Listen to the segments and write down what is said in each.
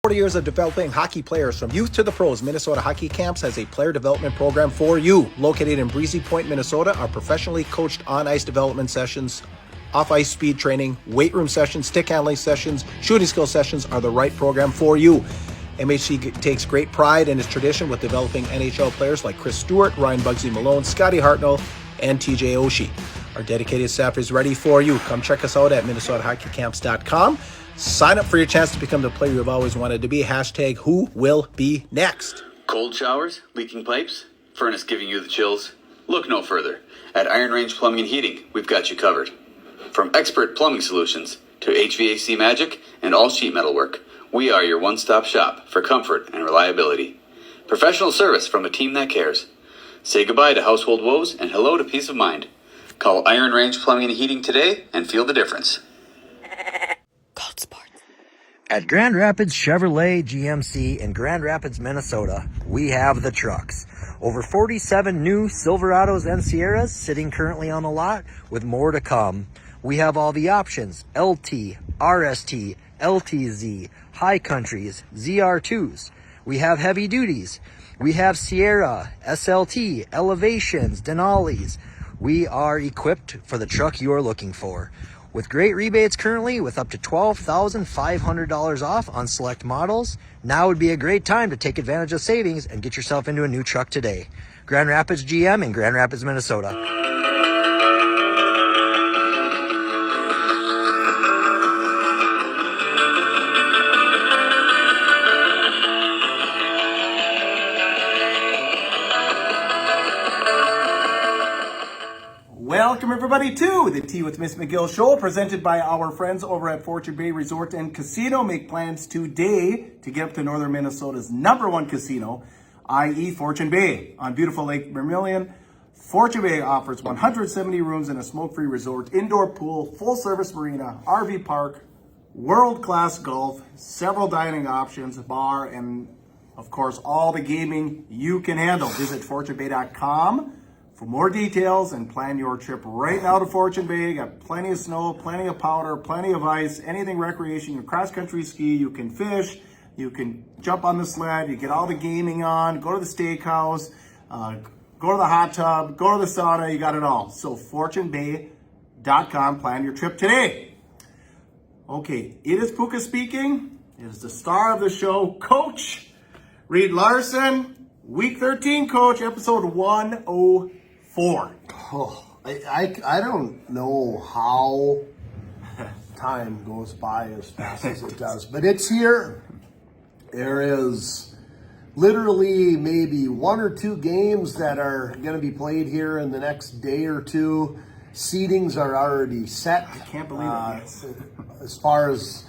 40 years of developing hockey players from youth to the pros, Minnesota Hockey Camps has a player development program for you. Located in Breezy Point, Minnesota, our professionally coached on-ice development sessions, off-ice speed training, weight room sessions, stick handling sessions, shooting skill sessions are the right program for you. MHC takes great pride in its tradition with developing NHL players like Chris Stewart, Ryan Bugsy Malone, Scotty Hartnell, and TJ Oshie. Our dedicated staff is ready for you. Come check us out at MinnesotaHockeyCamps.com. Sign up for your chance to become the player you've always wanted to be. Hashtag who will be next. Cold showers, leaking pipes, furnace giving you the chills? Look no further. At Iron Range Plumbing and Heating, we've got you covered. From expert plumbing solutions to HVAC magic and all sheet metal work, we are your one-stop shop for comfort and reliability. Professional service from a team that cares. Say goodbye to household woes and hello to peace of mind. Call Iron Range Plumbing and Heating today and feel the difference. At Grand Rapids Chevrolet GMC in Grand Rapids, Minnesota, we have the trucks. Over 47 new Silverados and Sierras sitting currently on the lot with more to come. We have all the options: LT, RST, LTZ, High Countries, ZR2s. We have heavy duties. We have Sierra, SLT, Elevations, Denali's. We are equipped for the truck you are looking for. With great rebates currently, with up to $12,500 off on select models, now would be a great time to take advantage of savings and get yourself into a new truck today. Grand Rapids GM in Grand Rapids, Minnesota. Welcome everybody to the Tea with Miss McGill Show, presented by our friends over at Fortune Bay Resort and Casino. Make plans today to get up to northern Minnesota's #1 casino, i.e. Fortune Bay. On beautiful Lake Vermilion, Fortune Bay offers 170 rooms in a smoke-free resort, indoor pool, full-service marina, RV park, world-class golf, several dining options, bar, and of course all the gaming you can handle. Visit fortunebay.com for more details and plan your trip right now to Fortune Bay. You got plenty of snow, plenty of powder, plenty of ice, anything recreation. You can cross-country ski, you can fish, you can jump on the sled, you get all the gaming on, go to the steakhouse, go to the hot tub, go to the sauna, you got it all. So fortunebay.com, plan your trip today. Okay, it is Puka speaking. It is the star of the show, Coach Reed Larson. Week 13, Coach, episode 104. Oh, I don't know how time goes by as fast as it does, but it's here. There is literally maybe 1 or 2 games that are going to be played here in the next day or two. Seedings are already set. I can't believe it. As far as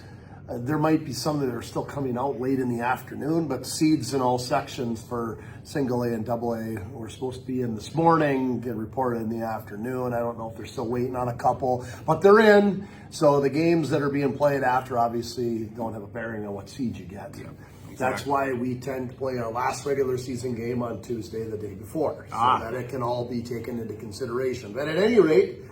there might be some that are still coming out late in the afternoon, but seeds in all sections for single A and double A were supposed to be in this morning, get reported in the afternoon. I don't know if they're still waiting on a couple, but they're in. So the games that are being played after obviously don't have a bearing on what seed you get. Yeah, exactly. That's why we tend to play our last regular season game on Tuesday, the day before, so that it can all be taken into consideration. But at any rate,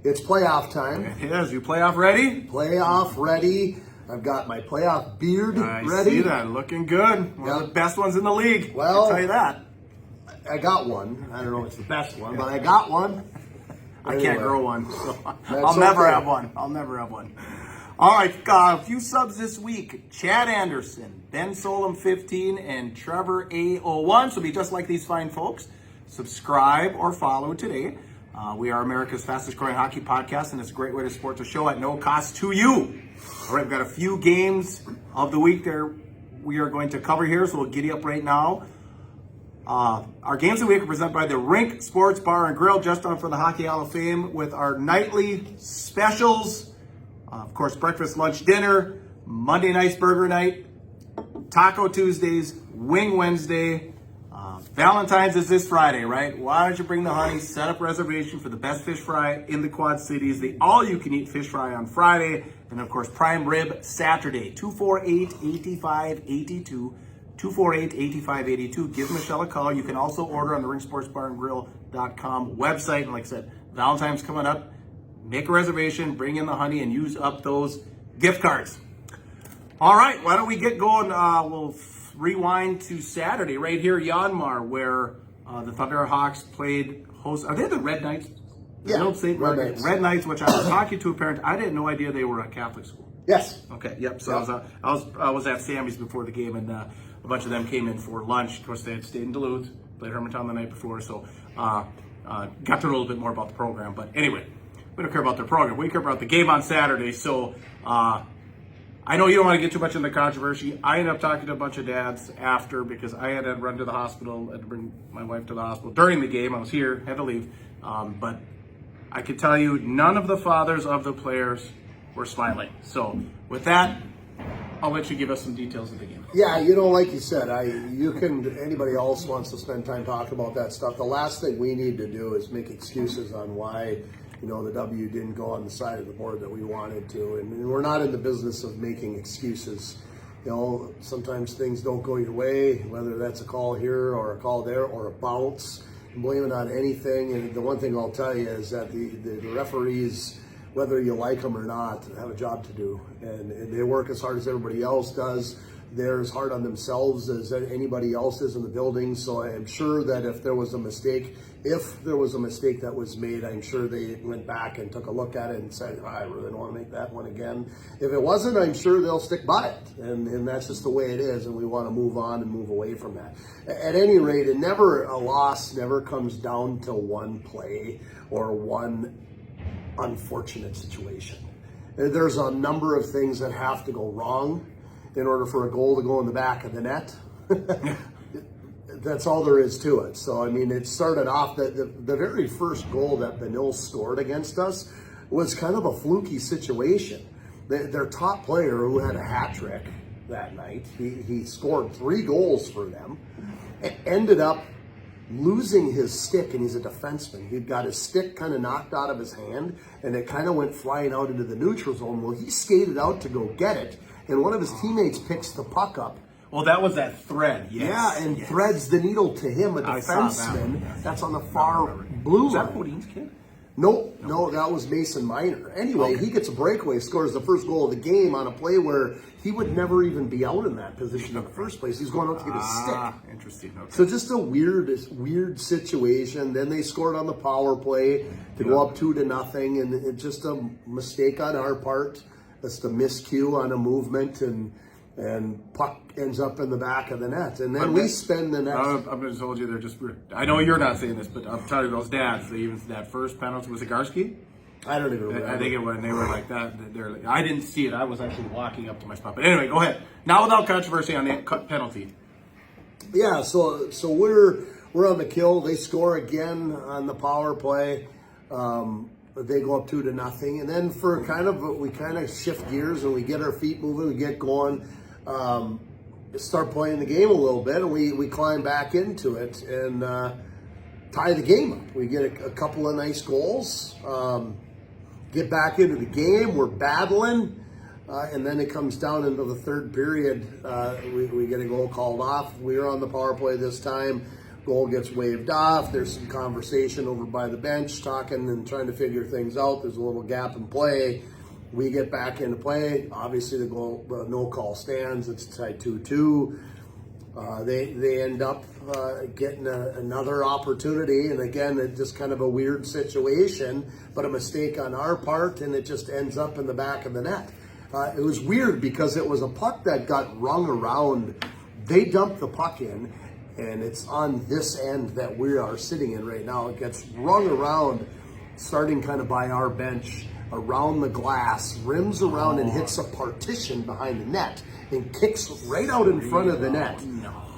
it's playoff time. It is. You playoff ready? Playoff ready. I've got my playoff beard ready. I see that. Looking good. One of the best ones in the league. Well, I'll tell you that. I got one. I don't know if it's the best one, but I got one. I can't grow one, so I'll never have one. I'll never have one. All right, a few subs this week. Chad Anderson, Ben Solom 15, and Trevor A01. So be just like these fine folks. Subscribe or follow today. We are America's fastest growing hockey podcast, and it's a great way to support the show at no cost to you. All right, we've got a few games of the week there we are going to cover here, so we'll giddy up right now. Our games of the week are presented by the Rink Sports Bar and Grill, just on for the Hockey Hall of Fame, with our nightly specials. Of course, breakfast, lunch, dinner, Monday night's burger night, Taco Tuesdays, Wing Wednesday. Valentine's is this Friday, right? Why don't you bring the honey, set up a reservation for the best fish fry in the Quad Cities, the all-you-can-eat fish fry on Friday, and of course, prime rib Saturday, 248-8582, 248-8582. Give Michelle a call. You can also order on the ringsportsbarandgrill.com website. And like I said, Valentine's coming up. Make a reservation, bring in the honey, and use up those gift cards. All right, why don't we get going? We'll rewind to Saturday right here, Yanmar, where the Thunderhawks played host. Are they the Red Knights? Yeah, Don't say Red Knights. Red Knights, which I was talking to a parent. I didn't no idea they were a Catholic school. Yes. Okay, yep. So I was at Sammy's before the game, and a bunch of them came in for lunch. Of course, they had stayed in Duluth, played Hermantown the night before, so got to know a little bit more about the program. But anyway, we don't care about their program. We care about the game on Saturday. So I know you don't want to get too much into the controversy. I ended up talking to a bunch of dads after because I had to run to the hospital, had to bring my wife to the hospital during the game. I was here, had to leave, but I can tell you, none of the fathers of the players were smiling. So with that, I'll let you give us some details of the game. Yeah, like you said, anybody else wants to spend time talking about that stuff. The last thing we need to do is make excuses on why, the W didn't go on the side of the board that we wanted to. And we're not in the business of making excuses. Sometimes things don't go your way, whether that's a call here or a call there or a bounce. Blame it on anything. And the one thing I'll tell you is that the referees, whether you like them or not, have a job to do. And they work as hard as everybody else does. They're as hard on themselves as anybody else is in the building. So I'm sure that if there was a mistake that was made, I'm sure they went back and took a look at it and said, I really don't want to make that one again. If it wasn't, I'm sure they'll stick by it. And that's just the way it is. And we want to move on and move away from that. At any rate, a loss never comes down to one play or one unfortunate situation. There's a number of things that have to go wrong in order for a goal to go in the back of the net. That's all there is to it. So, it started off that the very first goal that Benil scored against us was kind of a fluky situation. Their top player, who had a hat trick that night, he scored 3 goals for them, ended up losing his stick, and he's a defenseman. He'd got his stick kind of knocked out of his hand, and it kind of went flying out into the neutral zone. Well, he skated out to go get it, and one of his teammates picks the puck up. Well, that was that thread. Yes. Yeah, and threads the needle to him, a defenseman. That's on the far blue line. Was that Bodine's kid? No, that was Mason Minor. Anyway, He gets a breakaway, scores the first goal of the game on a play where he would never even be out in that position in the first place. He's going out to get his stick. Interesting. Okay. So just a weird situation. Then they scored on the power play to go up 2-0, and it's just a mistake on our part. That's the miscue on a movement, and puck ends up in the back of the net. And then we spend the next... I'm going to told you they're just... I know you're not saying this, but I'm telling you, those dads, that first penalty, was it Garski? I don't even remember. I think it when they were like that. I didn't see it. I was actually walking up to my spot. But anyway, go ahead. Now without controversy on the penalty. Yeah, so we're on McGill. They score again on the power play. They go up 2-0, and then we kind of shift gears and we get our feet moving, we get going, start playing the game a little bit, and we climb back into it and tie the game up. We get a couple of nice goals, get back into the game. We're battling, and then it comes down into the third period. We get a goal called off. We're on the power play this time. Goal gets waved off. There's some conversation over by the bench, talking and trying to figure things out. There's a little gap in play. We get back into play. Obviously, the no call stands. It's tied 2-2. They end up getting another opportunity, and again, it's just kind of a weird situation, but a mistake on our part, and it just ends up in the back of the net. It was weird because it was a puck that got rung around. They dumped the puck in, and it's on this end that we are sitting in right now. It gets rung around, starting kind of by our bench, around the glass, rims around and hits a partition behind the net, and kicks right out in front of the net,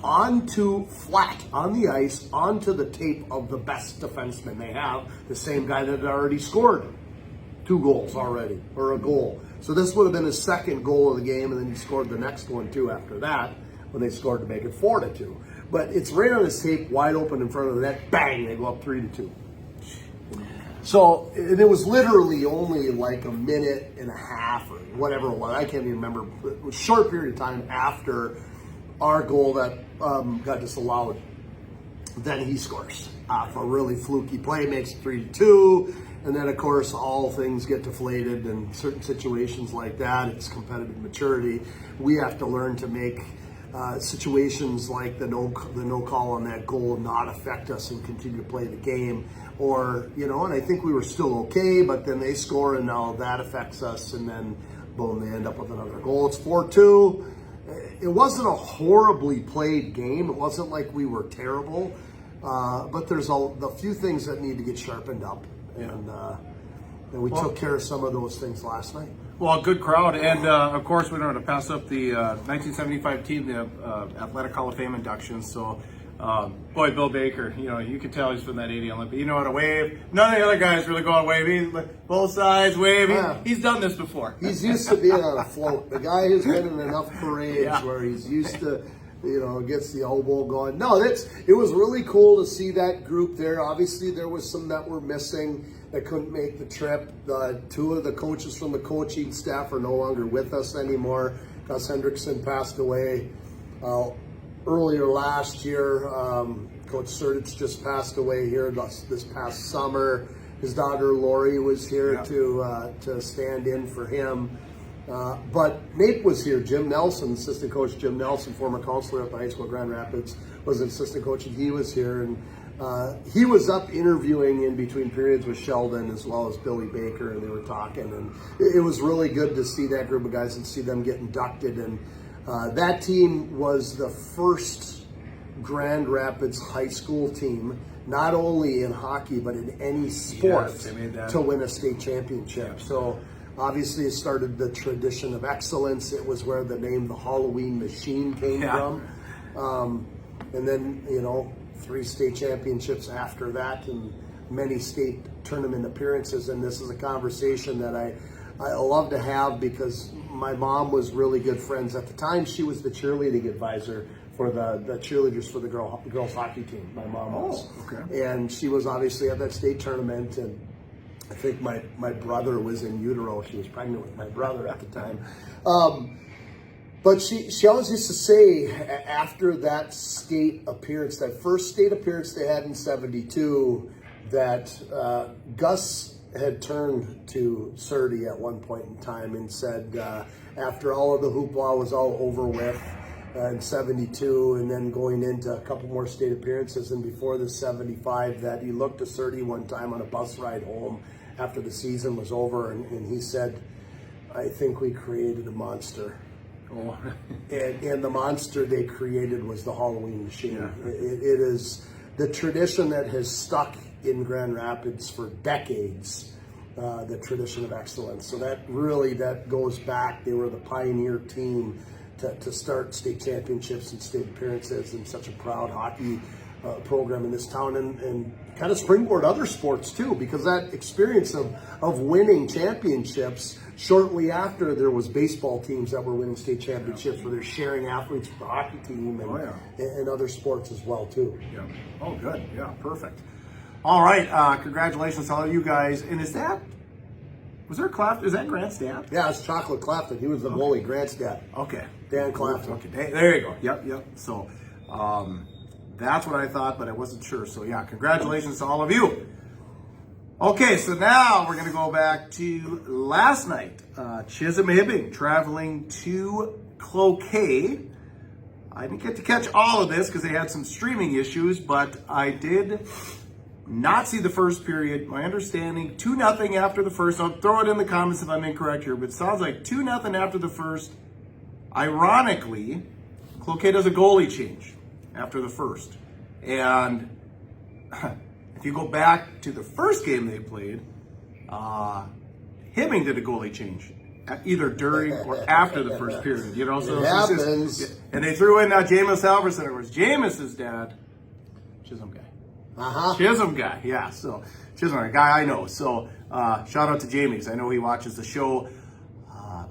onto flat, on the ice, onto the tape of the best defenseman they have, the same guy that had already scored 2 goals already, or a goal. So this would have been his second goal of the game, and then he scored the next one too after that, when they scored to make it 4-2. But it's right on his tape, wide open in front of the net, bang, they go up 3-2. So, and it was literally only like a minute and a half or whatever it was. I can't even remember. It was a short period of time after our goal that got disallowed. Then he scores off a really fluky play, makes it 3-2. And then, of course, all things get deflated in certain situations like that. It's competitive maturity. We have to learn to make situations like the no call on that goal not affect us and continue to play the game. Or, and I think we were still okay, but then they score and now that affects us, and then boom, they end up with another goal. It's 4-2. It wasn't a horribly played game. It wasn't like we were terrible, but there's a few things that need to get sharpened up. And we took care of some of those things last night. Well, a good crowd, and of course we don't want to pass up the 1975 team, the Athletic Hall of Fame induction. So, boy, Bill Baker, you can tell he's from that 80 Olympic. You know how to wave. None of the other guys really go on waving. Both sides waving. He's done this before. He's used to being on a float. The guy has been in enough parades where he's used to, gets the elbow going. No, it was really cool to see that group there. Obviously, there was some that were missing that couldn't make the trip. Two of the coaches from the coaching staff are no longer with us anymore. Gus Hendrickson passed away earlier last year. Coach Sertich just passed away here this past summer. His daughter Lori was here to stand in for him. But Nate was here. Jim Nelson, assistant coach Jim Nelson, former counselor at the high school Grand Rapids, was an assistant coach, and he was here. And he was up interviewing in between periods with Sheldon as well as Billy Baker, and they were talking. And it was really good to see that group of guys and see them get inducted. And that team was the first Grand Rapids high school team, not only in hockey but in any sport, to win a state championship. So obviously it started the tradition of excellence. It was where the name the Halloween Machine came from. And then, 3 state championships after that and many state tournament appearances. And this is a conversation that I love to have because my mom was really good friends. At the time, she was the cheerleading advisor for the cheerleaders for the girls hockey team. My mom was. Okay. And she was obviously at that state tournament, and I think my brother was in utero. She was pregnant with my brother at the time. But she always used to say after that state appearance, that first state appearance they had in 72, that Gus had turned to Surdy at one point in time and said, after all of the hoopla was all over with in 72 and then going into a couple more state appearances and before the 75, that he looked to Surdy one time on a bus ride home after the season was over and he said, I think we created a monster. Oh. and the monster they created was the Halloween Machine. Yeah. It is the tradition that has stuck in Grand Rapids for decades, the tradition of excellence. So that goes back. They were the pioneer team to start state championships and state appearances and such a proud hockey program in this town, and kind of springboard other sports too, because that experience of winning championships. Shortly after, there was baseball teams that were winning state championships where they're sharing athletes with the hockey team and other sports as well too. Yeah. Oh, good. Yeah, perfect. All right. Congratulations to all of you guys. And was there Clafton? Is that Grant's dad? Yeah, it's Chocolate Clafton. He was the goalie, Grant's dad. Okay. Dan Clafton. Okay. There you go. Yep. So that's what I thought, but I wasn't sure. So yeah, congratulations to all of you. Okay, so now we're going to go back to last night. Chisholm Hibbing traveling to Cloquet. I didn't get to catch all of this because they had some streaming issues, but I did not see the first period. My understanding, 2-0 after the first. I'll throw it in the comments if I'm incorrect here, but it sounds like 2-0 after the first. Ironically, Cloquet does a goalie change after the first. And if you go back to the first game they played, Hibbing did a goalie change, either during or after the first period. So it happens. And they threw in Jameis Halverson. It was Jameis's dad, Chisholm guy. Chisholm guy, yeah. So Chisholm, a guy I know. So shout out to James. I know he watches the show.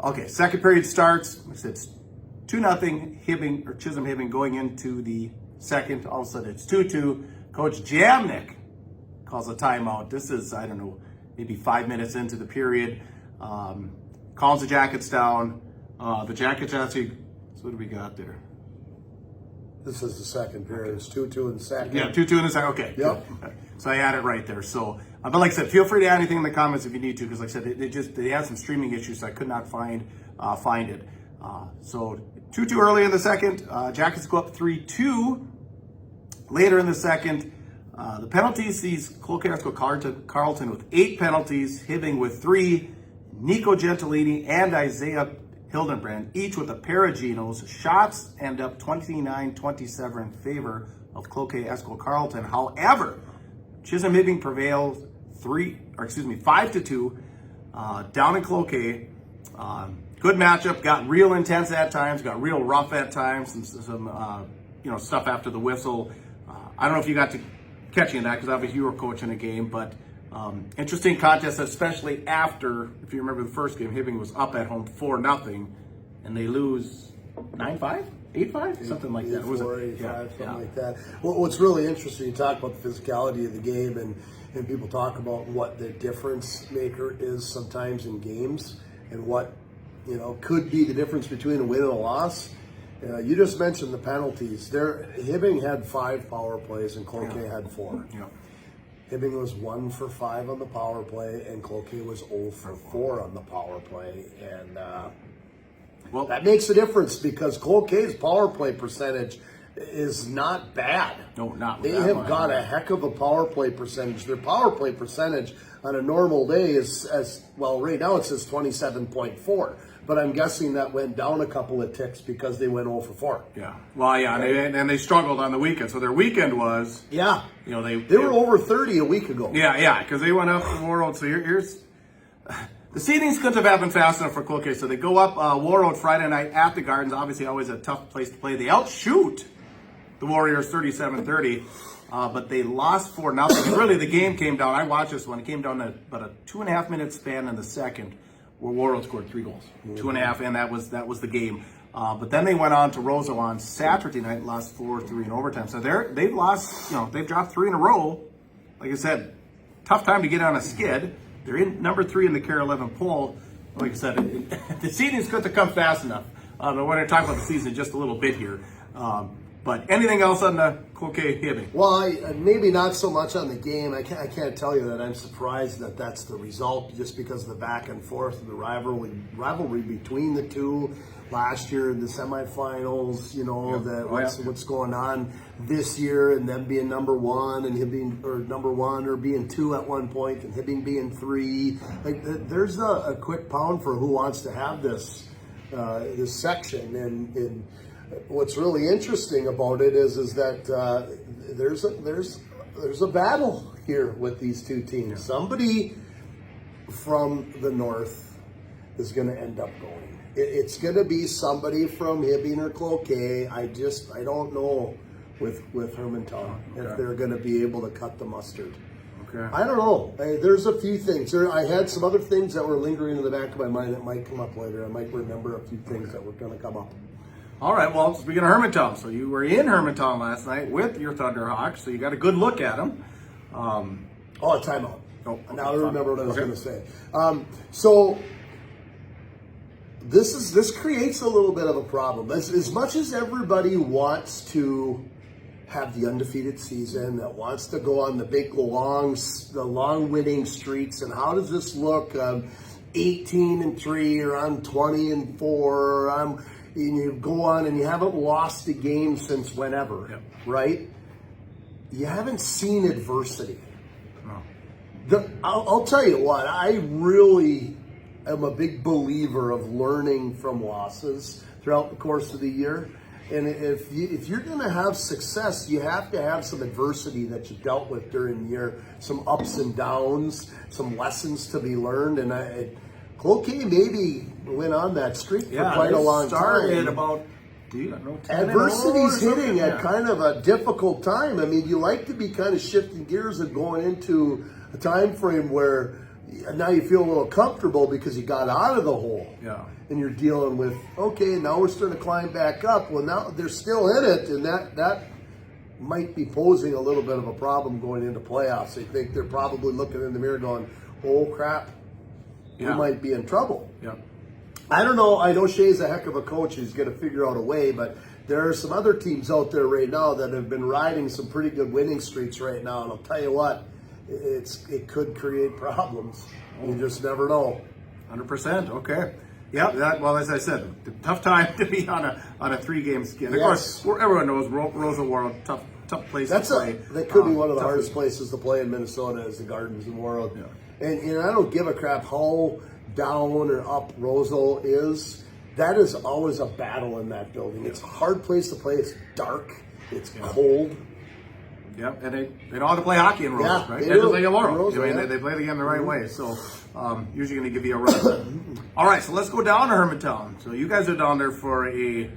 Okay, second period starts. It's 2-0 Hibbing or Chisholm Hibbing going into the second. All of a sudden it's 2-2. Coach Jamnick calls a timeout. This is, I don't know, maybe 5 minutes into the period. Calls the Jackets down. The Jackets actually, so what do we got there? This is the second period. It's 2-2 in the second. Yeah, 2-2 in the second. Okay. Yep. Good. So I had it right there. So, but like I said, feel free to add anything in the comments if you need to, because like I said, they had some streaming issues, so I could not find it. So 2-2 early in the second. Jackets go up 3-2 later in the second. The penalties, these Cloquet go Carleton with 8 penalties, Hibbing with 3, Nico Gentilini and Isaiah Hildenbrand, each with a pair of Genos. Shots end up 29-27 in favor of Cloquet Esco Carleton. However, Chisholm Hibbing prevails 5-2 down in Cloquet. Good matchup, got real intense at times, got real rough at times, some stuff after the whistle. I don't know if you got to catch any of that, because obviously you were coaching the game, but interesting contest, especially after, if you remember the first game, Hibbing was up at home 4-0, and they lose 9-5, 8-5, something like that. 8-4, 8-5, something like that. Well, what's really interesting, you talk about the physicality of the game, and people talk about what the difference maker is sometimes in games, and what could be the difference between a win and a loss. You just mentioned the penalties. Hibbing had 5 power plays and Cloquet had 4. Yeah. Hibbing was 1 for 5 on the power play, and Cloquet was 0 for 4 on the power play. And well, that makes a difference, because Cloquet's power play percentage is not bad. No, not They that have much. got a heck of a power play percentage. Their power play percentage on a normal day is, right now it says 27.4. But I'm guessing that went down a couple of ticks because they went 0 for 4. Yeah. Well, yeah, and they struggled on the weekend. So their weekend was, they were were over 30 a week ago. Yeah, because they went up to Warroad. So here's the seedings couldn't have happened fast enough for Cloquet. So they go up Warroad Friday night at the Gardens. Obviously, always a tough place to play. They outshoot the Warriors 37-30, but they lost 4-0. Really, the game came down. I watched this one. It came down to about a 2.5-minute span in the second, where Warroad scored 3 goals, 2.5, and that was the game. But then they went on to Roseau on Saturday night, lost 4-3 in overtime. So they've lost, they've dropped 3 in a row. Like I said, tough time to get on a skid. They're in number 3 in the Care 11 poll. Like I said, the seeding's going to come fast enough. But we're going to talk about the season just a little bit here. But anything else on the Cloquet Hibbing? Well, maybe not so much on the game. I can't tell you that I'm surprised that that's the result, just because of the back and forth of the rivalry between the two. Last year in the semifinals, what's going on this year, and them being number 1 and Hibbing, or number 1 or being 2 at one point, and Hibbing being 3. Like, there's a quick pound for who wants to have this section, and what's really interesting about it is that there's a battle here with these two teams. Yeah. Somebody from the north is going to end up going. It's going to be somebody from Hibbing or Cloquet. I don't know with Hermantown if they're going to be able to cut the mustard. Okay. I don't know. There's a few things. I had some other things that were lingering in the back of my mind that might come up later. I might remember a few things that were going to come up. All right, well, speaking of Hermantown, so you were in Hermantown last night with your Thunderhawks, so you got a good look at them. A timeout. Oh, okay, now I remember what I was going to say. So this creates a little bit of a problem. As much as everybody wants to have the undefeated season, that wants to go on the big long winning streaks, and how does this look? 18-3, or I'm 20-4, or and you go on and you haven't lost a game since whenever, right? You haven't seen adversity. No. I'll tell you what, I really am a big believer of learning from losses throughout the course of the year. And if you're going to have success, you have to have some adversity that you dealt with during the year, some ups and downs, some lessons to be learned. And Cloquet maybe went on that streak for quite a long time. About adversity's hitting at kind of a difficult time. I mean, you like to be kind of shifting gears and going into a time frame where now you feel a little comfortable because you got out of the hole. Yeah. And you're dealing with, okay, now we're starting to climb back up. Well, now they're still in it, and that might be posing a little bit of a problem going into playoffs. I think they're probably looking in the mirror going, oh, crap. We might be in trouble. Yeah. I don't know. I know Shea's a heck of a coach. He's going to figure out a way, but there are some other teams out there right now that have been riding some pretty good winning streaks right now, and I'll tell you what, it could create problems. You just never know. 100%. Okay. Yeah. Well, as I said, tough time to be on a 3-game skid. Of course, everyone knows Rosa World, tough place to play. That could be one of the hardest places to play in Minnesota is the Gardens and World. Yeah. And I don't give a crap how down or up Rosal is. That is always a battle in that building. It's a hard place to play. It's dark. It's cold. Yeah, and they know how to play hockey in Rosal, right? They Just do. like in Laurel. Rosal, I mean, they play the game the right way. So usually going to give you a run. All right, so let's go down to Hermantown. So you guys are down there for like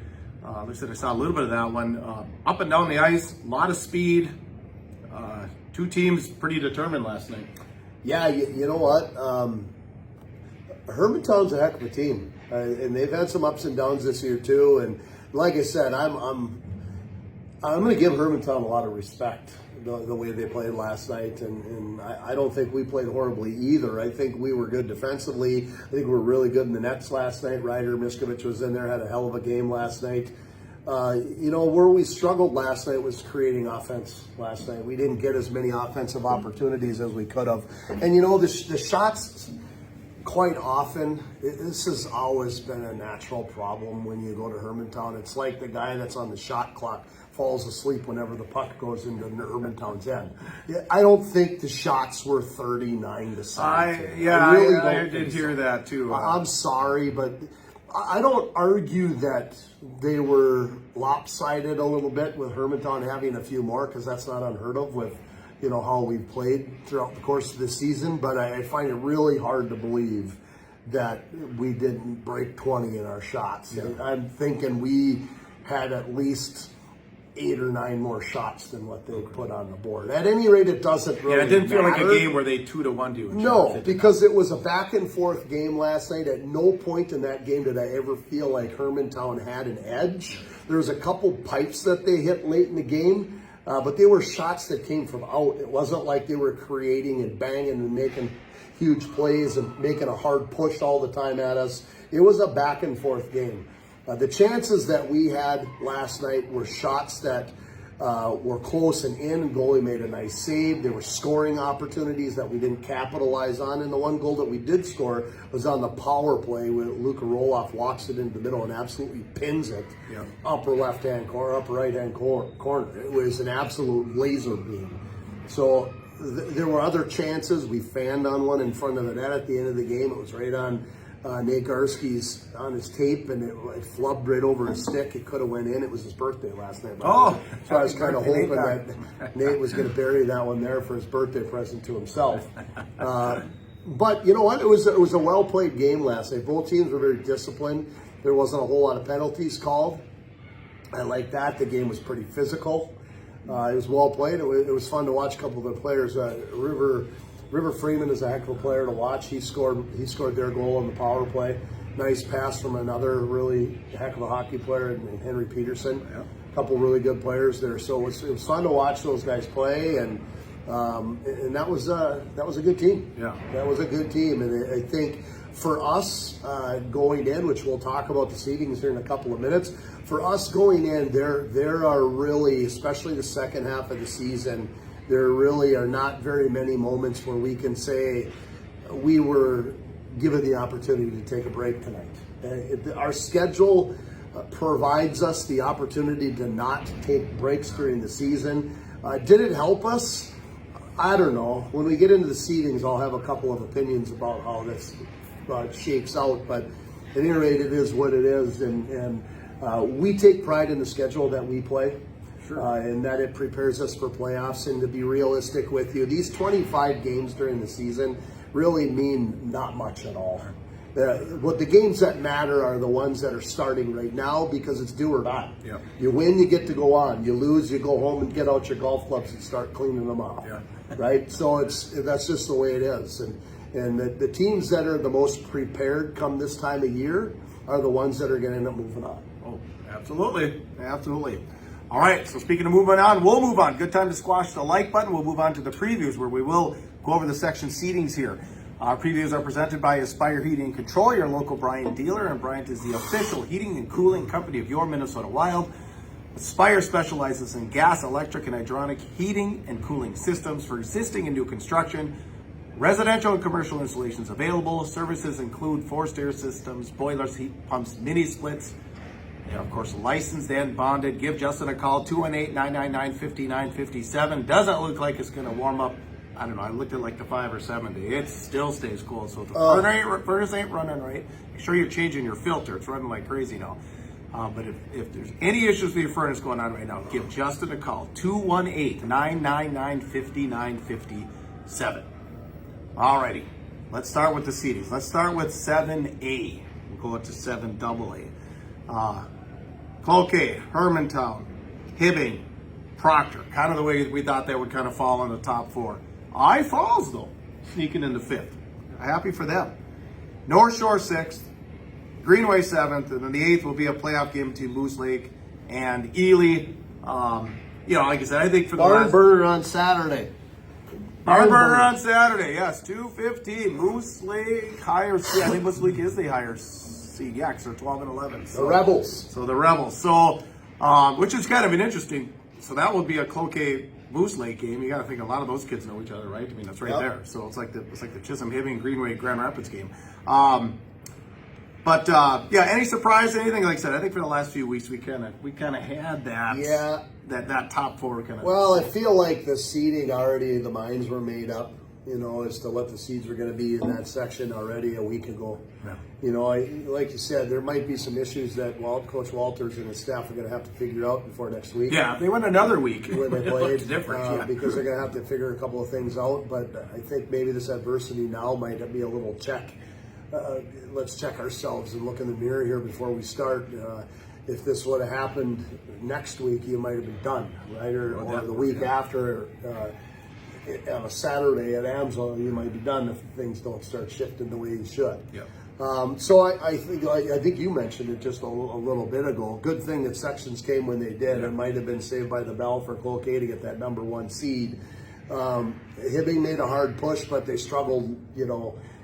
I said, I saw a little bit of that one. Up and down the ice, a lot of speed. 2 teams pretty determined last night. Yeah, you know what? Hermantown's a heck of a team, and they've had some ups and downs this year too. And like I said, I'm going to give Hermantown a lot of respect the way they played last night, and I don't think we played horribly either. I think we were good defensively. I think we were really good in the nets last night. Ryder Miskovich was in there, had a hell of a game last night. Where we struggled last night was creating offense last night. We didn't get as many offensive opportunities as we could have. And, the shots, quite often, this has always been a natural problem when you go to Hermantown. It's like the guy that's on the shot clock falls asleep whenever the puck goes into Hermantown's end. I don't think the shots were 39-17. I did hear that too. I'm sorry, but I don't argue that they were lopsided a little bit with Hermantown having a few more, because that's not unheard of with how we've played throughout the course of the season. But I find it really hard to believe that we didn't break 20 in our shots. Yeah. I'm thinking we had at least 8 or 9 more shots than what they put on the board. At any rate, it doesn't really matter. It didn't feel like a game where they 2-1 you. No, because it was a back and forth game last night. At no point in that game did I ever feel like Hermantown had an edge. There was a couple pipes that they hit late in the game, but they were shots that came from out. It wasn't like they were creating and banging and making huge plays and making a hard push all the time at us. It was a back and forth game. The chances that we had last night were shots that were close and in. Goalie made a nice save. There were scoring opportunities that we didn't capitalize on. And the one goal that we did score was on the power play where Luka Roloff walks it into the middle and absolutely pins it. Yeah. Upper left-hand corner, upper right-hand corner. It was an absolute laser beam. So there were other chances. We fanned on one in front of the net at the end of the game. It was right on Nate Garski's on his tape, and it flubbed right over his stick. It could have went in. It was his birthday last night. So I was kind of hoping that Nate was going to bury that one there for his birthday present to himself. But you know what? It was a well-played game last night. Both teams were very disciplined. There wasn't a whole lot of penalties called. I like that. The game was pretty physical. It was well played. It was fun to watch a couple of the players. River Freeman is a heck of a player to watch. He scored their goal on the power play. Nice pass from another really heck of a hockey player named Henry Peterson. Yeah. A couple really good players there. So it was fun to watch those guys play, and that was a good team. Yeah, that was a good team, and I think for us going in, which we'll talk about the seedings here in a couple of minutes. For us going in, there are really, especially the second half of the season, there really are not very many moments where we can say we were given the opportunity to take a break tonight. Our schedule provides us the opportunity to not take breaks during the season. Did it help us? I don't know. When we get into the seedings, I'll have a couple of opinions about how this shakes out, but at any rate, it is what it is, and we take pride in the schedule that we play. Sure. And that it prepares us for playoffs. And to be realistic with you, these 25 games during the season really mean not much at all. What the games that matter are the ones that are starting right now, because it's do or die. Yeah. You win, you get to go on. You lose, you go home and get out your golf clubs and start cleaning them off. Yeah. Right? So that's just the way it is. And the teams that are the most prepared come this time of year are the ones that are going to end up moving on. Oh, absolutely. Absolutely. All right, so speaking of moving on, we'll move on. Good time to squash the like button. We'll move on to the previews, where we will go over the section seedings here. Our previews are presented by Aspire Heating and Control, your local Bryant dealer, and Bryant is the official heating and cooling company of your Minnesota Wild. Aspire specializes in gas, electric, and hydronic heating and cooling systems for existing and new construction. Residential and commercial installations available. Services include forced air systems, boilers, heat pumps, mini splits. And of course, licensed and bonded. Give Justin a call, 218-999-5957. Doesn't look like it's going to warm up. I don't know. I looked at like the 5 or 7 day. It still stays cold. So if the furnace ain't running right, make sure you're changing your filter. It's running like crazy now. But if there's any issues with your furnace going on right now, give Justin a call, 218-999-5957. Alrighty, let's start with the seedings. Let's start with 7A. We'll go up to 7AA. Cloquet, Hermantown, Hibbing, Proctor. Kind of the way we thought they would kind of fall in the top 4. I Falls, though, sneaking into 5th. Happy for them. North Shore 6th. Greenway 7th, and then the 8th will be a playoff game between Moose Lake and Ely. Like I said, I think for the Barn burner on Saturday. Barn burner on Saturday, yes, 2:15. Moose Lake higher seed. I think Moose Lake is the higher seed, yeah, because they're 12 and 11. So, the Rebels. So the Rebels. So, which is kind of an interesting. So that would be a Cloquet Moose Lake game. You got to think a lot of those kids know each other, right? I mean, that's right there. So it's like the Chisholm Hibbing Greenway Grand Rapids game. But any surprise, anything? Like I said, I think for the last few weeks we kind of had that. Yeah. That top 4 kind of. Well, I feel like the seeding already, the minds were made up, as to what the seeds were going to be in that section already a week ago. Yeah. Like you said, there might be some issues that Coach Walters and his staff are going to have to figure out before next week. Yeah, if they went another week when they played, different, because they're going to have to figure a couple of things out. But I think maybe this adversity now might be a little check. Let's check ourselves and look in the mirror here before we start. If this would have happened next week, you might have been done, right? Or the week after, on a Saturday at Amsoil, you might be done if things don't start shifting the way you should. Yeah. So I think you mentioned it just a little bit ago. Good thing that sections came when they did. It might have been saved by the bell for Cloquet to get that number 1 seed. Hibbing made a hard push, but they struggled,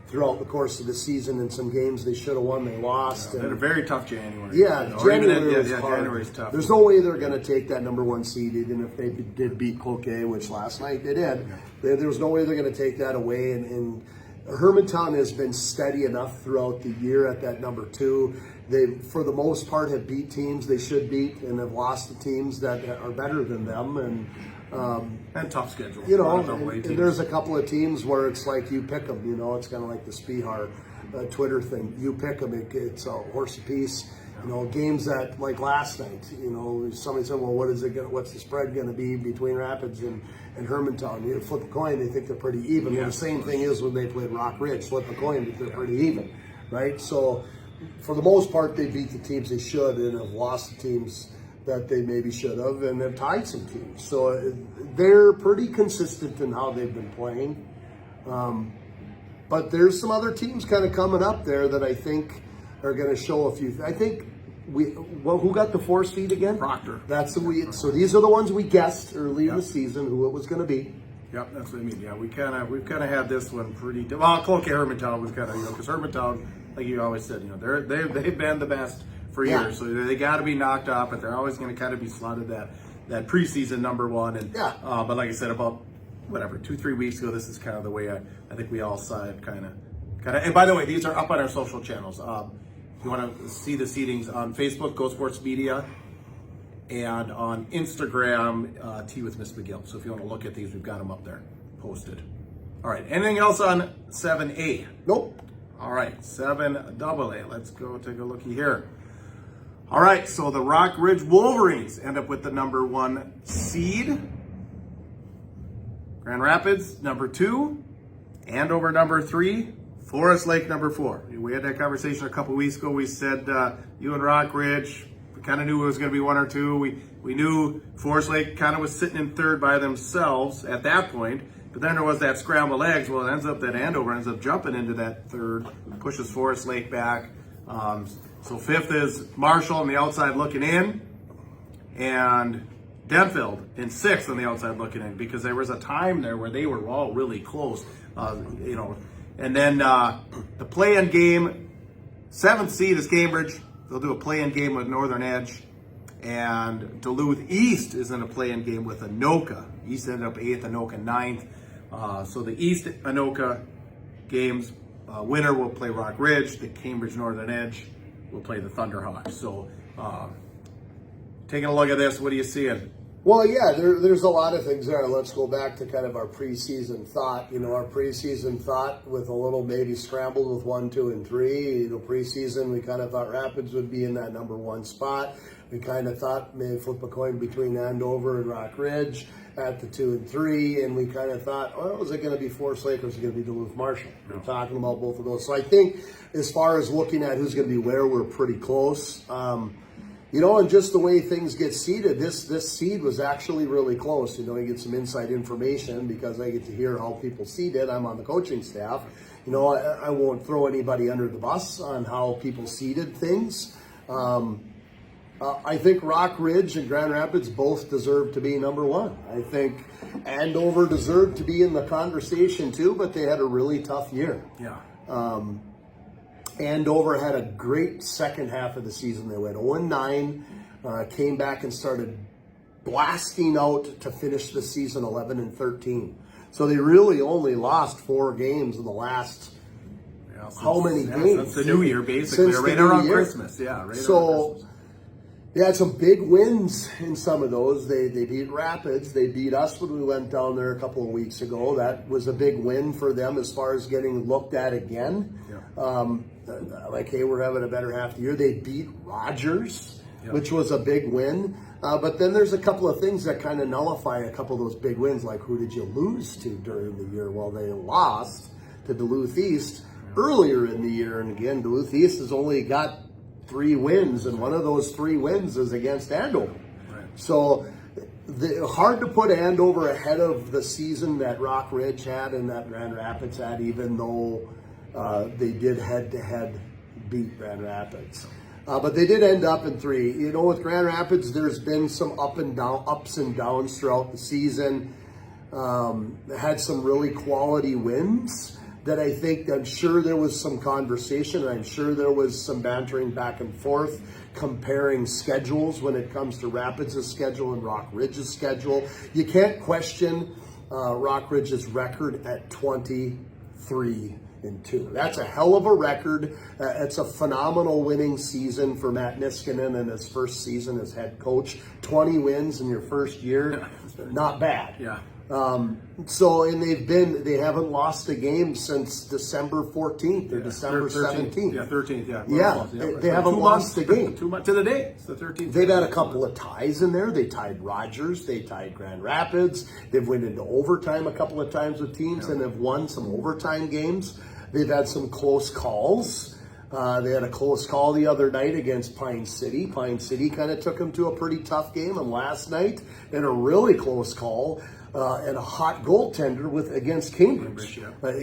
throughout the course of the season. In some games they should have won, they lost. They had a very tough January. Yeah, January was hard. January's tough. There's no way they're going to take that number 1 seed, even if they did beat Cloquet, which last night they did. Yeah. There was no way they're going to take that away. And Hermantown has been steady enough throughout the year at that number 2. They, for the most part, have beat teams they should beat and have lost to teams that are better than them. And tough schedule. And there's a couple of teams where it's like you pick them. It's kind of like the Spihar Twitter thing. You pick them. It's a horse apiece. Games that like last night. Somebody said, "Well, what's the spread going to be between Rapids and Hermantown?" You flip a coin, they think they're pretty even. Well, the same thing is when they played Rock Ridge. Flip a coin, they're pretty even, right? So, for the most part, they beat the teams they should and have lost the teams that they maybe should have, and have tied some teams. So they're pretty consistent in how they've been playing. But there's some other teams kind of coming up there that I think are going to show a few. I think who got the 4 seed again? Proctor. So these are the ones we guessed early in the season who it was going to be. Yep, that's what I mean. Yeah, we've kind of had this one pretty. Well, Cloquet Hermantown was kind of because Hermantown, like you always said, they've been the best for years, so they got to be knocked off, but they're always going to kind of be slotted that preseason number 1. And but like I said, about 2-3 weeks ago, this is kind of the way I think we all saw it, kind of. And by the way, these are up on our social channels. If you want to see the seedings on Facebook, Go Sports Media, and on Instagram, Tea with Miss McGill. So if you want to look at these, we've got them up there posted. All right, anything else on 7A? Nope. All right, 7AA. Let's go take a looky here. All right, so the Rock Ridge Wolverines end up with the number 1 seed. Grand Rapids, number 2. Andover, number 3. Forest Lake, number 4. We had that conversation a couple weeks ago. We said you and Rock Ridge, we kind of knew it was going to be 1 or 2. We knew Forest Lake kind of was sitting in 3rd by themselves at that point. But then there was that scramble eggs. Well, it ends up that Andover ends up jumping into that 3rd, pushes Forest Lake back. So 5th is Marshall on the outside looking in, and Denfield in 6th on the outside looking in, because there was a time there where they were all really close, And then the play-in game, 7th seed is Cambridge. They'll do a play-in game with Northern Edge. And Duluth East is in a play-in game with Anoka. East ended up 8th, Anoka 9th. So the East Anoka games, winner will play Rock Ridge. The Cambridge Northern Edge will play the Thunderhawks. So taking a look at this, what are you seeing? Well, yeah, there's a lot of things there. Let's go back to kind of our preseason thought. Our preseason thought with a little maybe scrambled with 1, 2, and 3. Preseason, we kind of thought Rapids would be in that number 1 spot. We kind of thought maybe flip a coin between Andover and Rock Ridge at the 2 and 3. And we kind of thought, well, is it going to be Forest Lake or is it going to be Duluth Marshall? No. We're talking about both of those. So I think as far as looking at who's going to be where, we're pretty close. And just the way things get seeded, this seed was actually really close. You get some inside information because I get to hear how people seed it. I'm on the coaching staff. I won't throw anybody under the bus on how people seeded things. I think Rock Ridge and Grand Rapids both deserve to be number 1. I think Andover deserved to be in the conversation too, but they had a really tough year. Yeah. Andover had a great second half of the season. They went 0-9, came back and started blasting out to finish the season 11-13. So they really only lost 4 games in the last how many games? Since the new year, basically, right around Christmas. Yeah, right around Christmas. They had some big wins in some of those. They beat Rapids. They beat us when we went down there a couple of weeks ago. That was a big win for them as far as getting looked at again. Yeah. Hey, we're having a better half of the year. They beat Rogers, which was a big win. But then there's a couple of things that kind of nullify a couple of those big wins, like who did you lose to during the year? Well, they lost to Duluth East earlier in the year. And again, Duluth East has only got 3 wins, and one of those 3 wins is against Andover. Right. So hard to put Andover ahead of the season that Rock Ridge had and that Grand Rapids had, even though they did head-to-head beat Grand Rapids. But they did end up in 3. With Grand Rapids, there's been some ups and downs throughout the season. Had some really quality wins that I'm sure there was some conversation, and I'm sure there was some bantering back and forth, comparing schedules when it comes to Rapids' schedule and Rock Ridge's schedule. You can't question Rock Ridge's record at 23-2. That's a hell of a record. It's a phenomenal winning season for Matt Niskanen in his first season as head coach. 20 wins in your first year, not bad. Yeah. And they haven't lost a game since December 14th or December 17th. Yeah, 13th, yeah. Yeah, they haven't lost a game. 2 months to the day. It's the 13th. They've had a couple of ties in there. They tied Rogers. They tied Grand Rapids. They've went into overtime a couple of times with teams and have won some overtime games. They've had some close calls. They had a close call the other night against Pine City. Pine City kind of took them to a pretty tough game. And last night, in a really close call, and a hot goaltender against Cambridge.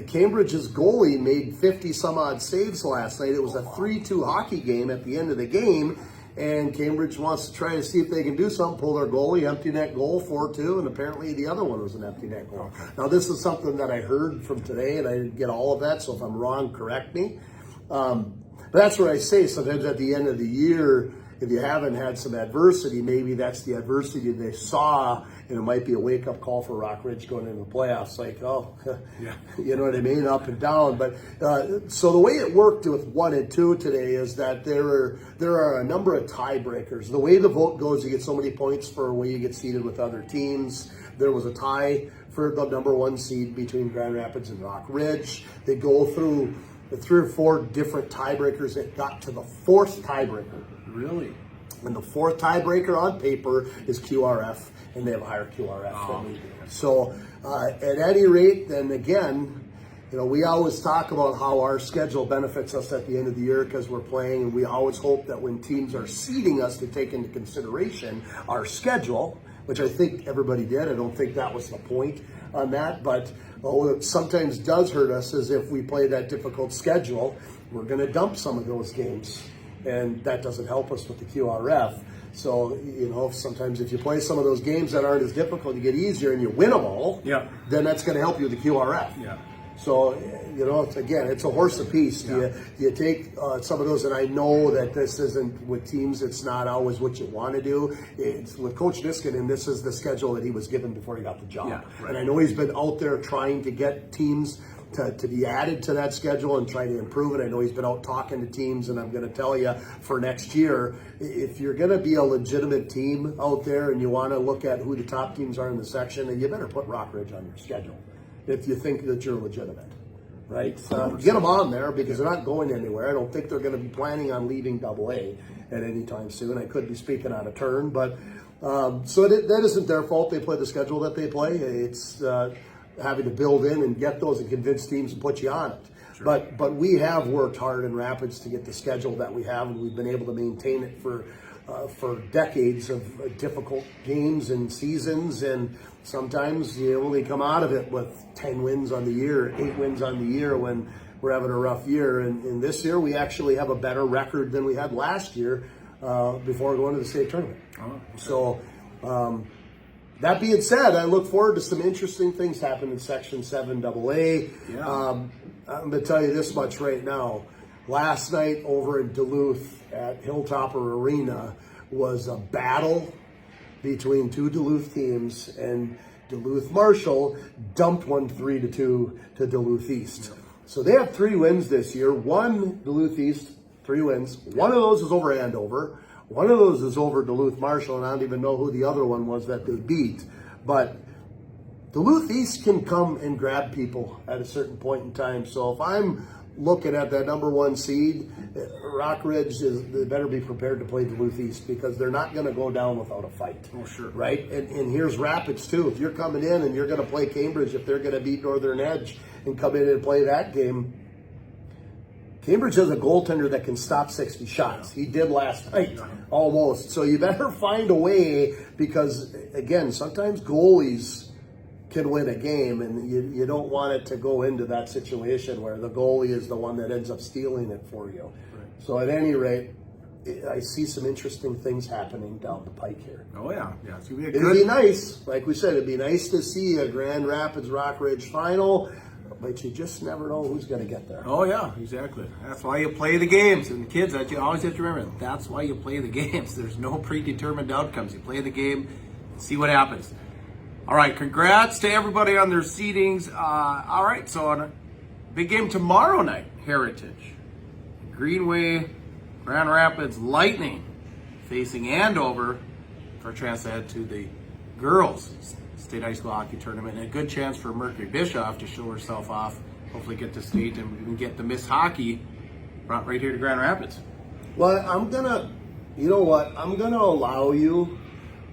Cambridge's goalie made 50 some odd saves last night. It was a 3-2 hockey game at the end of the game, and Cambridge wants to try to see if they can do something, pull their goalie, empty net goal, 4-2, and apparently the other one was an empty net goal. Okay. Now this is something that I heard from today, and I didn't get all of that, so if I'm wrong, correct me. But that's what I say, sometimes at the end of the year, if you haven't had some adversity, maybe that's the adversity they saw, and it might be a wake-up call for Rock Ridge going into the playoffs. Like, you know what I mean, up and down. But so the way it worked with 1 and 2 today is that there are a number of tiebreakers. The way the vote goes, you get so many points for where you get seeded with other teams. There was a tie for the number 1 seed between Grand Rapids and Rock Ridge. They go through the 3 or 4 different tiebreakers. It got to the 4th tiebreaker. Really? And the 4th tiebreaker on paper is QRF, and they have a higher QRF than we do. So at any rate, then again, we always talk about how our schedule benefits us at the end of the year because we're playing, and we always hope that when teams are seeding us to take into consideration our schedule, which I think everybody did. I don't think that was the point on that, but what sometimes does hurt us is if we play that difficult schedule, we're going to dump some of those games. And that doesn't help us with the QRF. So, sometimes if you play some of those games that aren't as difficult, you get easier and you win them all, then that's going to help you with the QRF. Yeah. So, it's a horse apiece. Yeah. You take some of those, and I know that this isn't with teams, it's not always what you want to do. It's with Coach Niskanen, and this is the schedule that he was given before he got the job. Yeah, right. And I know he's been out there trying to get teams to be added to that schedule and try to improve it. I know he's been out talking to teams, and I'm going to tell you for next year, if you're going to be a legitimate team out there and you want to look at who the top teams are in the section, then you better put Rockridge on your schedule if you think that you're legitimate, right? Get them on there because they're not going anywhere. I don't think they're going to be planning on leaving AA at any time soon. I could be speaking out of turn, but that isn't their fault. They play the schedule that they play. It's having to build in and get those and convince teams to put you on it. Sure. But we have worked hard in Rapids to get the schedule that we have, and we've been able to maintain it for decades of difficult games and seasons, and sometimes you only come out of it with 10 wins on the year, 8 wins on the year when we're having a rough year. And this year we actually have a better record than we had last year before going to the state tournament. Oh, okay. So that being said, I look forward to some interesting things happening in Section 7 AA. Yeah. I'm going to tell you this much right now. Last night over in Duluth at Hilltopper Arena was a battle between two Duluth teams, and Duluth Marshall dumped one 3-2 to Duluth East. Yeah. So they have 3 wins this year. One Duluth East, 3 wins. One of those is over Andover. One of those is over Duluth Marshall, and I don't even know who the other one was that they beat. But Duluth East can come and grab people at a certain point in time. So if I'm looking at that number 1 seed, Rockridge they better be prepared to play Duluth East because they're not going to go down without a fight. Oh, sure. Right? And here's Rapids, too. If you're coming in and you're going to play Cambridge, if they're going to beat Northern Edge and come in and play that game, Cambridge has a goaltender that can stop 60 shots. He did last night, almost. So you better find a way because, again, sometimes goalies can win a game, and you don't want it to go into that situation where the goalie is the one that ends up stealing it for you. Right. So at any rate, I see some interesting things happening down the pike here. Oh, yeah. It's gonna be It'd be nice. Like we said, it'd be nice to see a Grand Rapids Rockridge final. But you just never know who's going to get there. Oh, yeah, exactly. That's why you play the games. And kids, that you always have to remember, that's why you play the games. There's no predetermined outcomes. You play the game, see what happens. All right, congrats to everybody on their seedings. All right, so on a big game tomorrow night, Heritage. Greenway, Grand Rapids Lightning facing Andover for a chance to head to the girls' state high school hockey tournament, and a good chance for Mercury Bischoff to show herself off, hopefully get to state and we can get the Miss Hockey brought right here to Grand Rapids. Well, I'm going to allow you,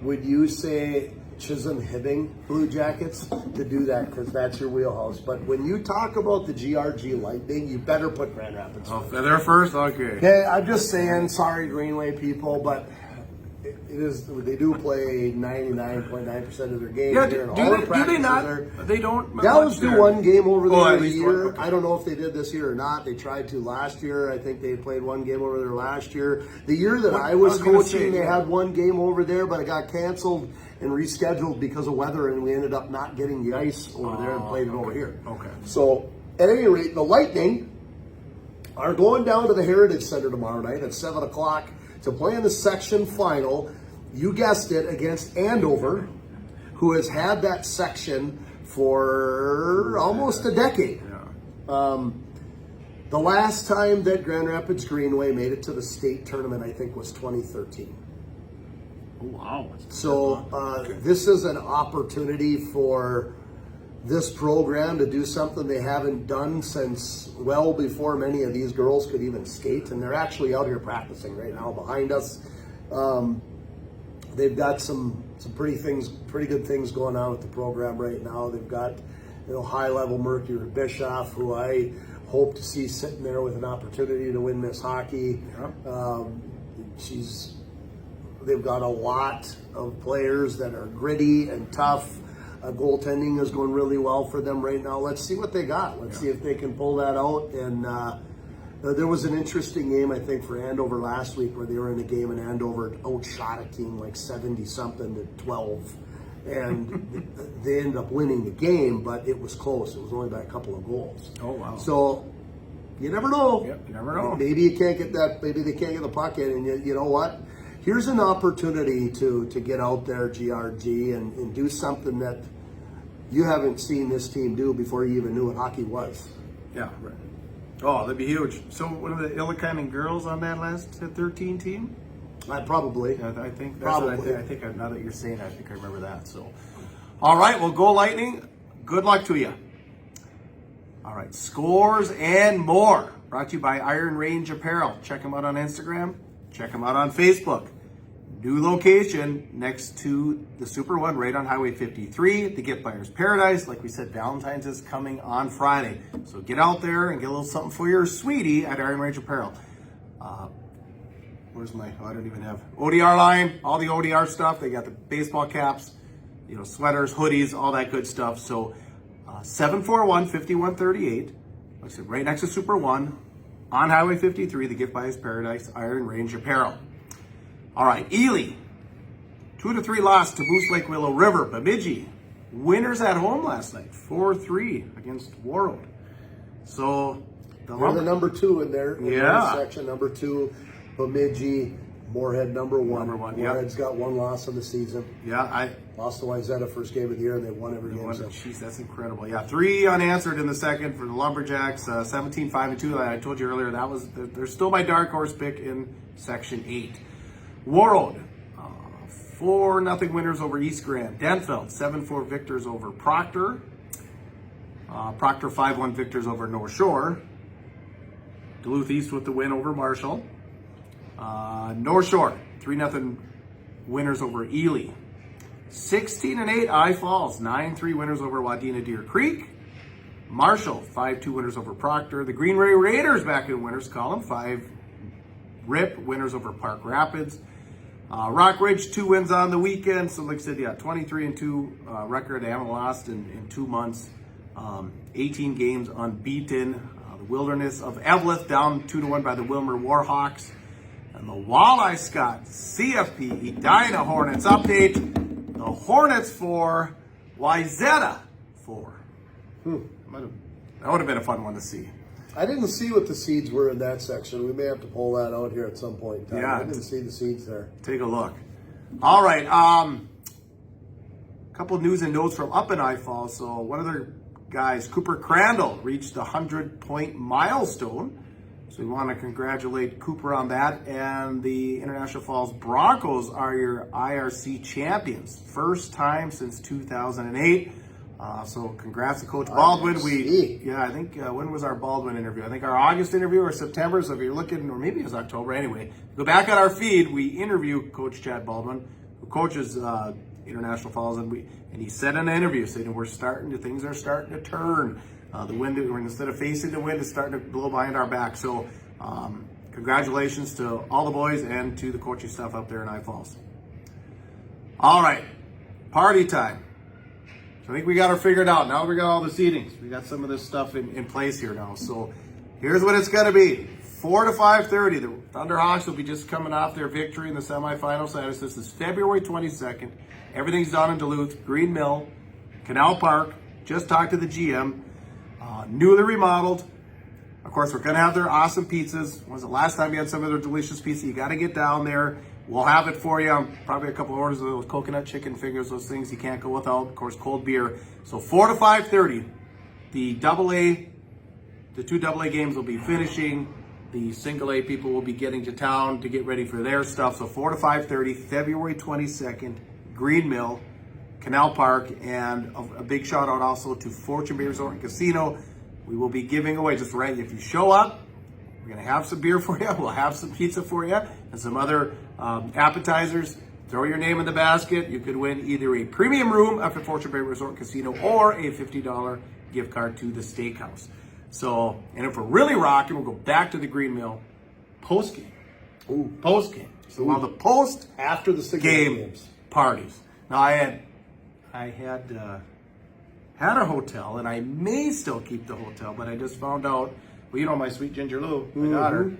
would you say Chisholm Hibbing Blue Jackets, to do that because that's your wheelhouse. But when you talk about the GRG Lightning, you better put Grand Rapids first. Oh, they're first? Okay. Okay, I'm just saying, sorry Greenway people, but they do play 99.9% of their games. Yeah, here, do they not? They don't. Dallas do one game over there at a year. Okay. I don't know if they did this year or not. They tried to last year. I think they played one game over there last year. The year that I was coaching, they had one game over there, but it got canceled and rescheduled because of weather, and we ended up not getting the ice over there and played it over here. Okay. So, at any rate, the Lightning are going down to the Heritage Center tomorrow night at 7 o'clock to play in the section final. You guessed it, against Andover, who has had that section for almost a decade. Yeah. The last time that Grand Rapids Greenway made it to the state tournament, I think, was 2013. Oh, wow. So this is an opportunity for this program to do something they haven't done since well before many of these girls could even skate, and they're actually out here practicing right now behind us. They've got some pretty good things going on with the program right now. They've got high-level Mercury Bischoff, who I hope to see sitting there with an opportunity to win Miss Hockey. Yeah. They've got a lot of players that are gritty and tough. Goaltending is going really well for them right now. Let's see what they got. Let's see if they can pull that out. And there was an interesting game, I think, for Andover last week where they were in a game and Andover outshot a team like 70-something to 12. and they ended up winning the game, but it was close. It was only by a couple of goals. Oh, wow. So you never know. Yep, you never know. Maybe you can't get that. Maybe they can't get the puck in, and you know what? Here's an opportunity to get out there, GRG, and do something that you haven't seen this team do before you even knew what hockey was. Yeah, right. Oh, that'd be huge. So, one of the Illiconnen girls on that last 13 team? Probably. Yeah, I think that's Probably. what I think now that you're saying that, I think I remember that. So, all right, well, go Lightning. Good luck to you. All right, scores and more. Brought to you by Iron Range Apparel. Check them out on Instagram. Check them out on Facebook. New location next to the Super One, right on Highway 53, the Gift Buyer's Paradise. Like we said, Valentine's is coming on Friday. So get out there and get a little something for your sweetie at Iron Range Apparel. Where's my, I don't even have, ODR line, all the ODR stuff. They got the baseball caps, sweaters, hoodies, all that good stuff. So 741-5138, like I said, right next to Super One, on Highway 53, the Gift Buyer's Paradise, Iron Range Apparel. All right, Ely, 2-3 loss to Moose Lake Willow River. Bemidji, winners at home last night, 4-3 against Warroad. So They're the number 2 in there. In Yeah. their section, number 2, Bemidji, Moorhead, number 1. Number 1, yeah. Moorhead's got 1 loss of the season. Yeah, Lost to Wayzata first game of the year, and they won every game. So. Jeez, that's incredible. Yeah, 3 unanswered in the second for the Lumberjacks. 17-5-2. I told you earlier they're still my dark horse pick in Section 8. Warroad, 4-0 winners over East Grand. Denfeld, 7-4 victors over Proctor. Proctor 5-1 victors over North Shore. Duluth East with the win over Marshall. North Shore, 3-0 winners over Ely. 16-8 I Falls, 9-3 winners over Wadena Deer Creek. Marshall, 5-2 winners over Proctor. The Green Ray Raiders back in winners column, 5 RIP winners over Park Rapids. Rock Ridge, 2 wins on the weekend. So like I said, 23-2 record. They haven't lost in 2 months. 18 games unbeaten. The Wilderness of Eveleth down 2-1 by the Wilmer Warhawks. And the Walleye Scott CFP Edina Hornets update. The Hornets 4, Wayzata 4. That would have been a fun one to see. I didn't see what the seeds were in that section. We may have to pull that out here at some point in time. Yeah. I didn't see the seeds there. Take a look. All right. Couple news and notes from up in I Falls. So one of their guys, Cooper Crandall, reached the 100-point milestone. So we want to congratulate Cooper on that. And the International Falls Broncos are your IRC champions. First time since 2008. So congrats to Coach Baldwin. I think, when was our Baldwin interview? I think our August interview or September. So if you're looking, or maybe it was October. Anyway, go back on our feed. We interview Coach Chad Baldwin, who coaches International Falls, and he said in an interview, saying things are starting to turn. The wind, instead of facing the wind, is starting to blow behind our back. So congratulations to all the boys and to the coaching staff up there in I Falls. All right, party time. So I think we got her figured out. Now we got all the seatings. We got some of this stuff in place here now. So here's what it's going to be. 4 to 5:30. The Thunderhawks will be just coming off their victory in the semifinal status. This is February 22nd. Everything's done in Duluth. Green Mill, Canal Park. Just talked to the GM. Newly remodeled. Of course, we're going to have their awesome pizzas. When was the last time you had some of their delicious pizza? You got to get down there. We'll have it for you. Probably a couple orders of those coconut chicken fingers, those things you can't go without. Of course, cold beer. So 4 to 5:30, the two AA games will be finishing. The single A people will be getting to town to get ready for their stuff. So 4 to 5:30, February 22nd, Green Mill, Canal Park, and a big shout out also to Fortune Bay Resort and Casino. We will be giving away, just right, if you show up, we're going to have some beer for you. We'll have some pizza for you and some other appetizers. Throw your name in the basket. You could win either a premium room at the Fortune Bay Resort Casino or a $50 gift card to the steakhouse. So, and if we're really rocking, we'll go back to the Green Mill post-game. Post-game. So while the post After the game games. parties. Now I had a hotel, and I may still keep the hotel, but I just found out, well, my sweet Ginger Lou, my daughter,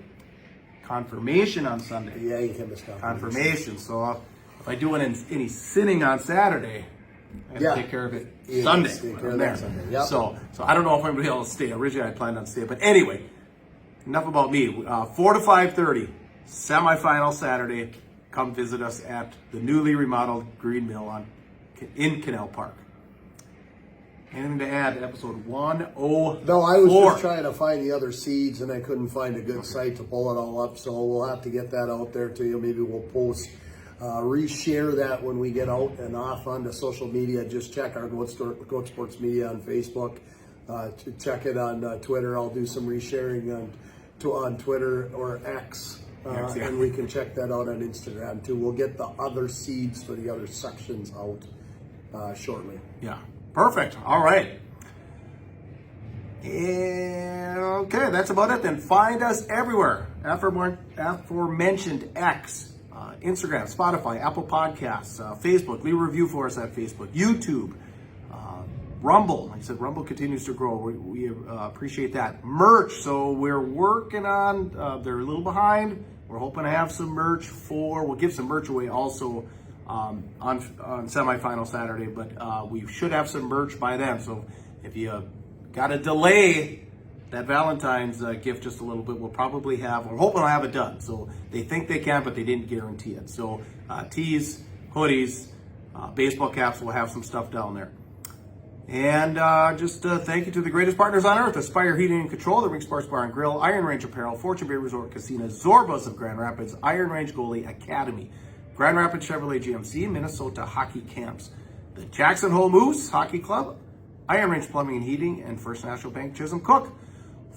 confirmation on Sunday. Yeah, you can miss confirmation. Confirmation. So if I do any sinning on Saturday, and Yeah. take care of it Yes, Sunday. take care from of there. that Sunday, yep. So I don't know if anybody else will stay. Originally, I planned on staying, but anyway, enough about me. 4 to 5:30, semifinal Saturday. Come visit us at the newly remodeled Green Mill in Canal Park. Anything to add to episode 104? No, I was just trying to find the other seeds and I couldn't find a good site to pull it all up. So we'll have to get that out there to you. Maybe we'll post, reshare that when we get out and off onto social media. Just check our Goat Sports Media on Facebook. Check it on Twitter. I'll do some resharing on Twitter or X. And we can check that out on Instagram too. We'll get the other seeds for the other sections out shortly. Yeah. Perfect. All right. And okay, that's about it then. Find us everywhere. Aforementioned X, Instagram, Spotify, Apple Podcasts, Facebook. Leave a review for us at Facebook, YouTube, Rumble. Like I said, Rumble continues to grow. We appreciate that. Merch. So we're working on, they're a little behind. We're hoping to have some merch we'll give some merch away also on semifinal Saturday, but we should have some merch by then. So if you got to delay that Valentine's gift just a little bit, we're hoping to have it done. So they think they can, but they didn't guarantee it. So tees, hoodies, baseball caps, we'll have some stuff down there. And thank you to the greatest partners on earth: Aspire Heating and Control, the Ring Sports Bar and Grill, Iron Range Apparel, Fortune Bay Resort Casino, Zorba's of Grand Rapids, Iron Range Goalie Academy, Grand Rapids Chevrolet GMC, Minnesota Hockey Camps, the Jackson Hole Moose Hockey Club, Iron Range Plumbing and Heating, and First National Bank Chisholm Cook.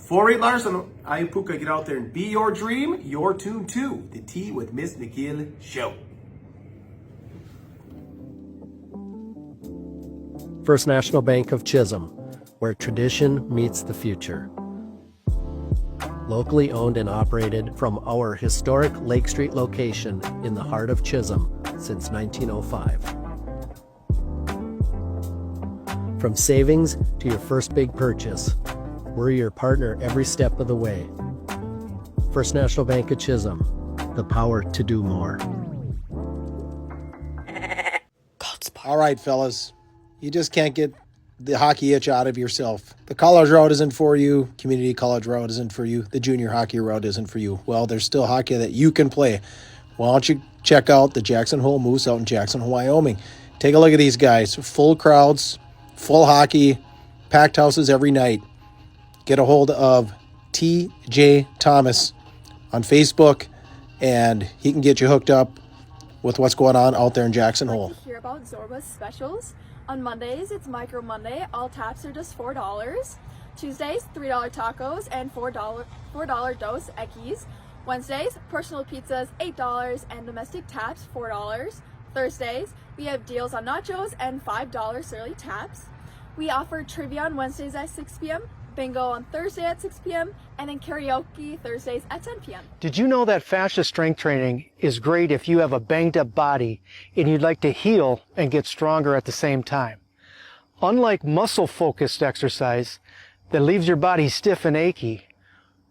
4-8 Larson, Ayapuka, get out there and be your dream, your tune too. The Tea with Miss McGill Show. First National Bank of Chisholm, where tradition meets the future. Locally owned and operated from our historic Lake Street location in the heart of Chisholm since 1905. From savings to your first big purchase, we're your partner every step of the way. First National Bank of Chisholm, the power to do more. All right, fellas. You just can't get the hockey itch out of yourself. The college route isn't for you. Community college route isn't for you. The junior hockey route isn't for you. Well, there's still hockey that you can play. Why don't you check out the Jackson Hole Moose out in Jackson Hole, Wyoming? Take a look at these guys. Full crowds, full hockey, packed houses every night. Get a hold of TJ Thomas on Facebook, and he can get you hooked up with what's going on out there in Jackson Hole. Hear about Zorba's specials? On Mondays, it's Micro Monday. All taps are just $4. Tuesdays, $3 tacos and $4 dos Equis. Wednesdays, personal pizzas, $8 and domestic taps, $4. Thursdays, we have deals on nachos and $5 surly taps. We offer trivia on Wednesdays at 6 p.m., bingo on Thursday at 6 p.m., and then karaoke Thursdays at 10 p.m. Did you know that fascia strength training is great if you have a banged up body and you'd like to heal and get stronger at the same time? Unlike muscle-focused exercise that leaves your body stiff and achy,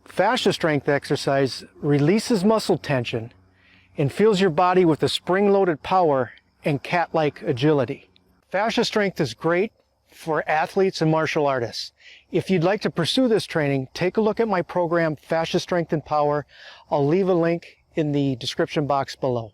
fascia strength exercise releases muscle tension and fills your body with a spring-loaded power and cat-like agility. Fascia strength is great for athletes and martial artists. If you'd like to pursue this training, take a look at my program, Fascia Strength and Power. I'll leave a link in the description box below.